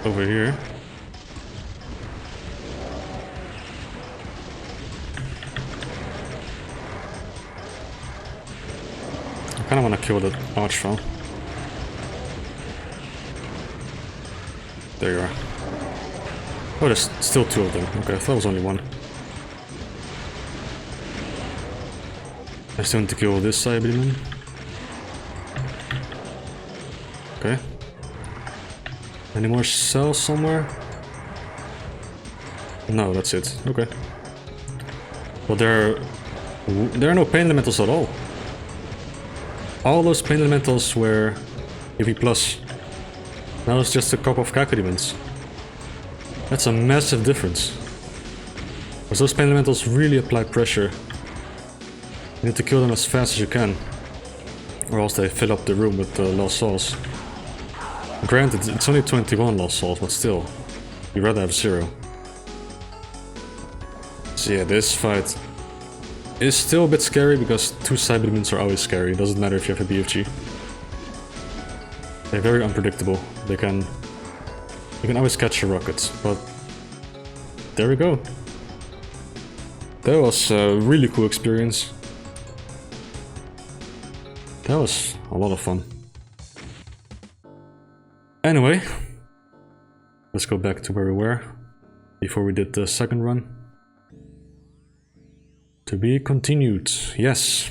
over here. I kinda wanna kill that archfile. There you are. Oh, there's still 2 of them. Okay, I thought it was only 1. I still need to kill this Cyberman. Okay. Any more cells somewhere? No, that's it. Okay. Well, there are no pain elementals at all. All those pain elementals were UV+. Now it's just a couple of Kakademons. That's a massive difference. Because those pain elementals really apply pressure. You need to kill them as fast as you can. Or else they fill up the room with lost souls. Granted, it's only 21 lost souls, but still. You'd rather have 0. So yeah, this fight is still a bit scary because 2 Cyberdemons are always scary. It doesn't matter if you have a BFG. They're very unpredictable. You can always catch your rockets, but there we go. That was a really cool experience. That was a lot of fun. Anyway, let's go back to where we were. before we did the second run. To be continued. Yes,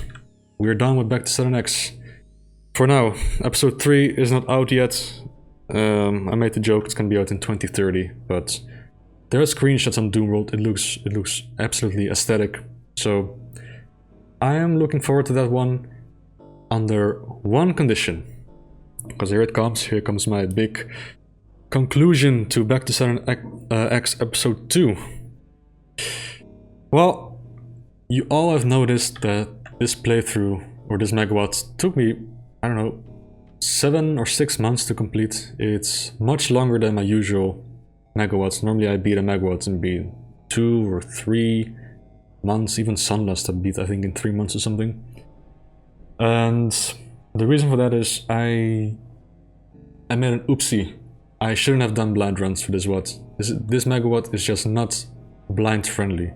we're done with Back to Saturn X. For now, episode 3 is not out yet. I made the joke it's gonna be out in 2030, but there are screenshots on Doomworld. It looks absolutely aesthetic. So I am looking forward to that one under one condition. Because here it comes. Here comes my big conclusion to Back to Saturn X episode 2. Well, you all have noticed that this playthrough, or this megawatt, took me, I don't know, 7 or 6 months to complete. It's much longer than my usual megawatts. Normally I beat a megawatt in 2 or 3 months, even Sunlust I beat I think in 3 months or something. And the reason for that is I made an oopsie. I shouldn't have done blind runs for this watt. This megawatt is just not blind friendly.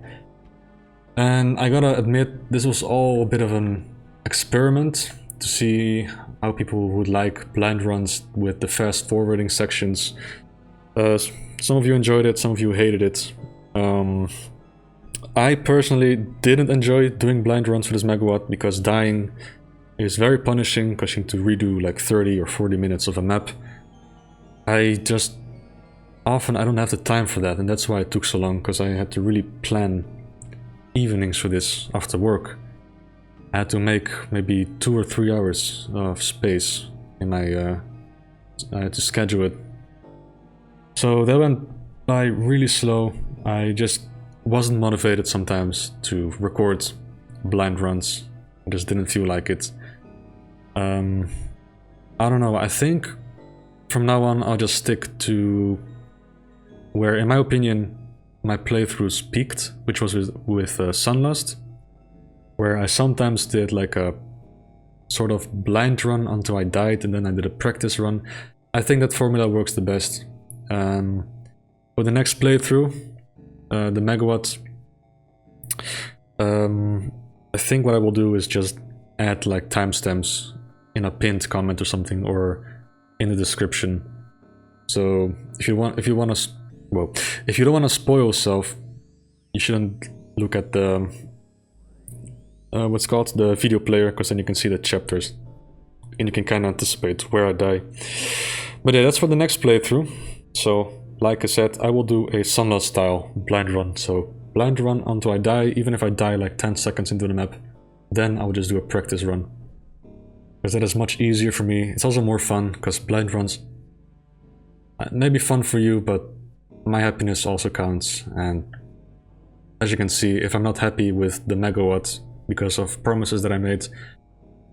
And I gotta admit, this was all a bit of an experiment to see how people would like blind runs with the fast forwarding sections. Some of you enjoyed it, some of you hated it. I personally didn't enjoy doing blind runs for this megawatt because dying is very punishing because you need to redo like 30 or 40 minutes of a map. I don't have the time for that, and that's why it took so long, because I had to really plan evenings for this after work. I had to make maybe 2 or 3 hours of space in my I had to schedule it. So that went by really slow. I just wasn't motivated sometimes to record blind runs. I just didn't feel like it. I don't know, I think from now on I'll just stick to where, in my opinion, my playthroughs peaked, which was with Sunlust, where I sometimes did like a sort of blind run until I died, and then I did a practice run. I think that formula works the best. For the next playthrough, the megawatt, I think what I will do is just add like timestamps in a pinned comment or something, or in the description. So if you don't want to spoil yourself, you shouldn't look at the what's called the video player, because then you can see the chapters and you can kind of anticipate where I die. But yeah, that's for the next playthrough. So like I said, I will do a Sunlust style blind run. So blind run until I die, even if I die like 10 seconds into the map, then I will just do a practice run, because that is much easier for me. It's also more fun, because blind runs may be fun for you, but my happiness also counts. And as you can see, if I'm not happy with the megawatt because of promises that I made,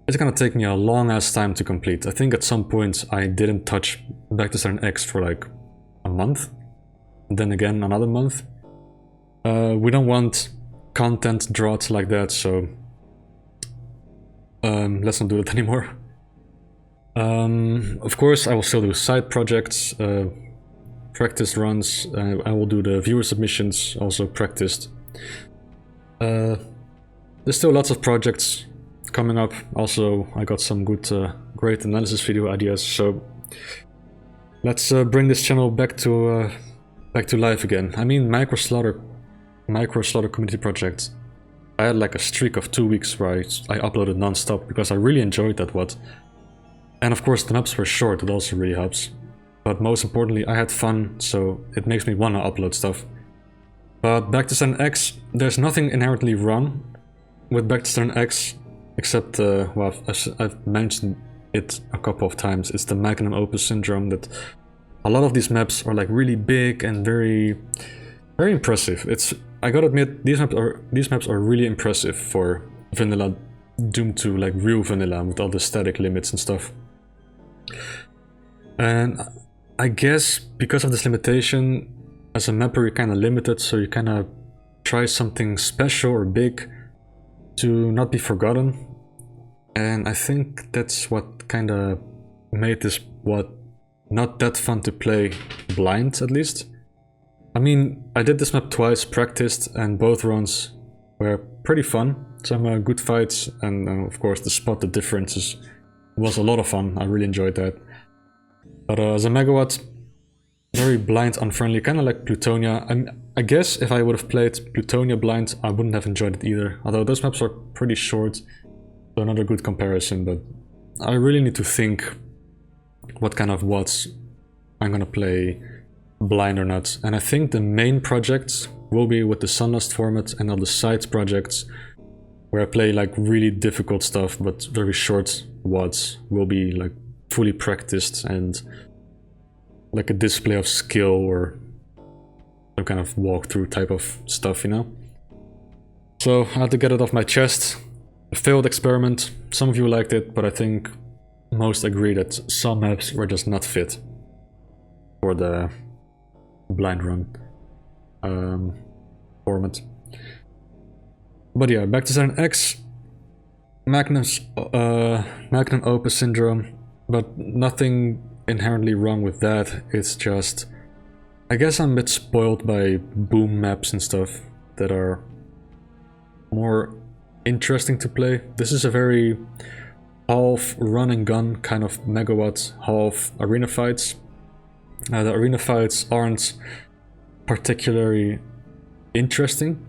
it's gonna take me a long ass time to complete. I think at some point I didn't touch Back to Saturn X for like a month, and then again another month. We don't want content drought like that, so let's not do it anymore. Of course, I will still do side projects, practice runs. I will do the viewer submissions, also practiced. There's still lots of projects coming up. Also, I got some good, great analysis video ideas. So let's bring this channel back to life again. I mean, Micro Slaughter community project. I had like a streak of 2 weeks where I uploaded non-stop because I really enjoyed that what. And of course the maps were short, it also really helps. But most importantly, I had fun, so it makes me wanna upload stuff. But Back to Saturn X, there's nothing inherently wrong with Back to Saturn X, except, well, I've mentioned it a couple of times. It's the magnum opus syndrome, that a lot of these maps are like really big and very, very impressive. I gotta admit, these maps are really impressive for vanilla Doom 2, like real vanilla, with all the static limits and stuff. And I guess because of this limitation, as a mapper you're kind of limited, so you kind of try something special or big to not be forgotten. And I think that's what kind of made this not that fun to play blind, at least. I mean, I did this map twice, practiced, and both runs were pretty fun. Some good fights, and of course the spot the differences was a lot of fun. I really enjoyed that. But as a megawatt, very blind, unfriendly, kind of like Plutonia. I guess if I would have played Plutonia blind, I wouldn't have enjoyed it either. Although those maps are pretty short, so another good comparison, but I really need to think what kind of WADs I'm gonna play blind or not. And I think the main projects will be with the Sunlust format, and all the side projects where I play like really difficult stuff but very short WADs will be like fully practiced and like a display of skill or some kind of walkthrough type of stuff, you know? So I had to get it off my chest. A failed experiment. Some of you liked it, but I think most agree that some maps were just not fit for the blind run format. But yeah, back to Saturn X. Magnum Opus syndrome, but nothing inherently wrong with that. It's just, I guess I'm a bit spoiled by boom maps and stuff that are more interesting to play. This is a very half run and gun kind of megawatt, half arena fights. The arena fights aren't particularly interesting.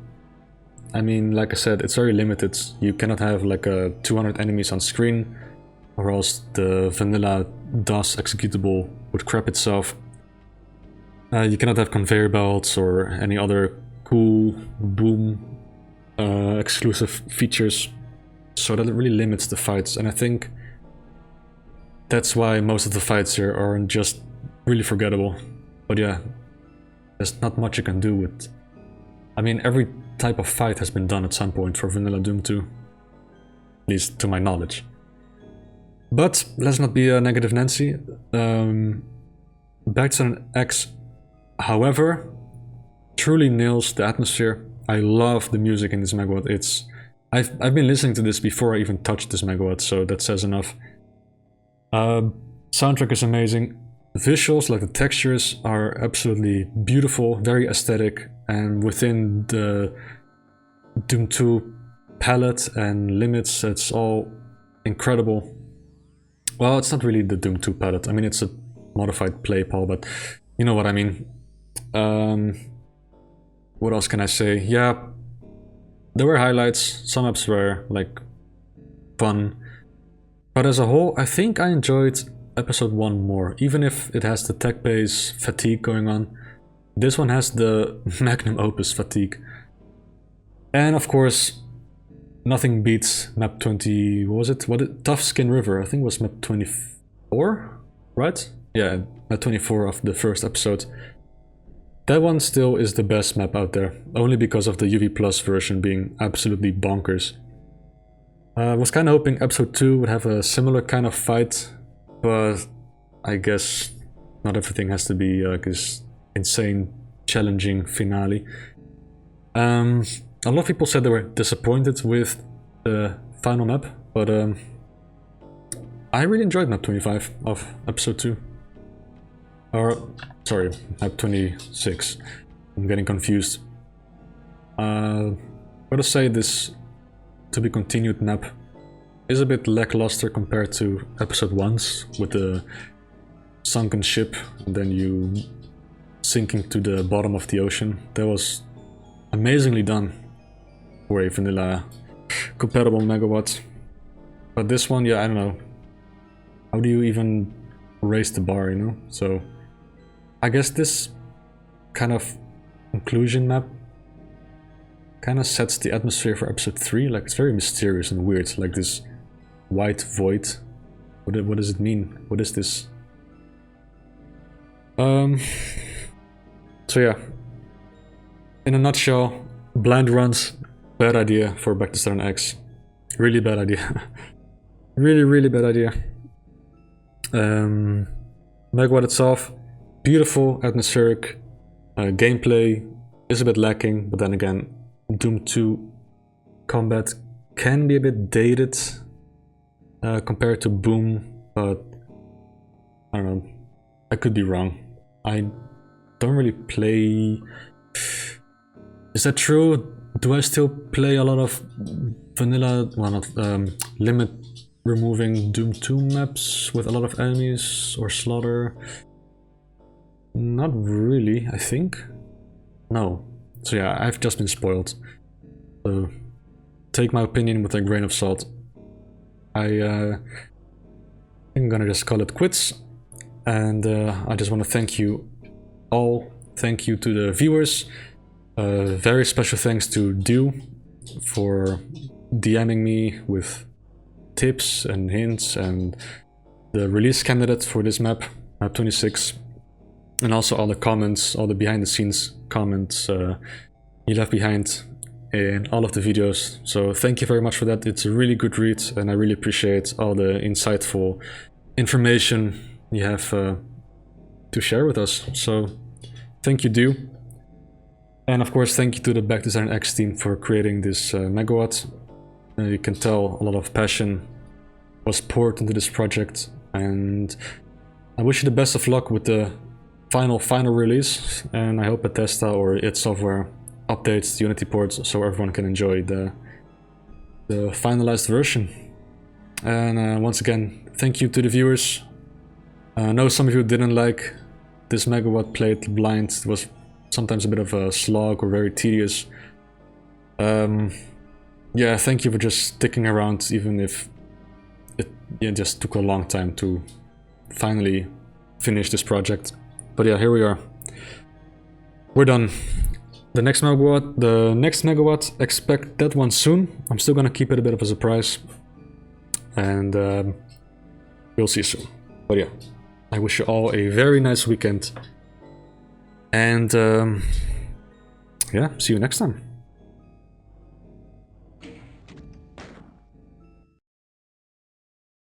I mean, like I said, it's very limited. You cannot have like 200 enemies on screen, or else the vanilla DOS executable would crap itself. You cannot have conveyor belts or any other cool boom exclusive features, so that really limits the fights, and I think that's why most of the fights here are just really forgettable. But yeah, there's not much you can do with... I mean, every type of fight has been done at some point for Vanilla Doom 2, at least to my knowledge. But let's not be a negative Nancy. Back to an X, however, truly nails the atmosphere. I love the music in this megawatt. It's I've been listening to this before I even touched this megawatt, so that says enough. Soundtrack is amazing. Visuals, like the textures, are absolutely beautiful, very aesthetic, and within the Doom 2 palette and limits, it's all incredible. Well, it's not really the Doom 2 palette. I mean, it's a modified play pal, but you know what I mean. What else can I say? Yeah, there were highlights. Some maps were like fun, but as a whole, I think I enjoyed episode 1 more, even if it has the tech base fatigue going on. This one has the magnum opus fatigue, and of course, nothing beats map 20. What was it? Tough Skin River? I think it was map 24, right? Yeah, map 24 of the first episode. That one still is the best map out there, only because of the UV Plus version being absolutely bonkers. I was kind of hoping episode 2 would have a similar kind of fight, but I guess not everything has to be like this insane, challenging finale. A lot of people said they were disappointed with the final map, but I really enjoyed map 25 of episode 2. Or, sorry, map 26. I'm getting confused. Gotta say, this to be continued map is a bit lackluster compared to episode 1's with the sunken ship and then you sinking to the bottom of the ocean. That was amazingly done for a vanilla compatible megawatt. But this one, yeah, I don't know. How do you even raise the bar, you know? So I guess this kind of conclusion map kind of sets the atmosphere for episode 3. Like, it's very mysterious and weird, like this white void. What does it mean? What is this? So yeah, in a nutshell, blind runs, bad idea for Back to Saturn X. Really bad idea. really bad idea. Megawatt itself, beautiful, atmospheric. Gameplay is a bit lacking, but then again, Doom 2 combat can be a bit dated compared to Boom, but I don't know, I could be wrong. I don't really play... Is that true? Do I still play a lot of vanilla, well not, limit removing Doom 2 maps with a lot of enemies or slaughter? Not really, I think. No, So yeah, I've just been spoiled. So take my opinion with a grain of salt. I'm gonna just call it quits. And I just want to thank you all. Thank you to the viewers. Very special thanks to Do for DMing me with tips and hints, and the release candidate for this map, map 26, and also all the comments, all the behind the scenes comments you left behind in all of the videos. So thank you very much for that. It's a really good read, and I really appreciate all the insightful information you have to share with us. So thank you, Do. And of course, thank you to the Backdesign X team for creating this megawatt. You can tell a lot of passion was poured into this project, and I wish you the best of luck with the final release, and I hope Bethesda or id Software updates the Unity ports so everyone can enjoy the finalized version. And once again, thank you to the viewers. I know some of you didn't like this megawatt played blind. It was sometimes a bit of a slog or very tedious. Yeah, thank you for just sticking around, even if it just took a long time to finally finish this project. But yeah, here we are. We're done. The next megawatt, expect that one soon. I'm still gonna keep it a bit of a surprise. And we'll see soon. But yeah, I wish you all a very nice weekend. And yeah, see you next time.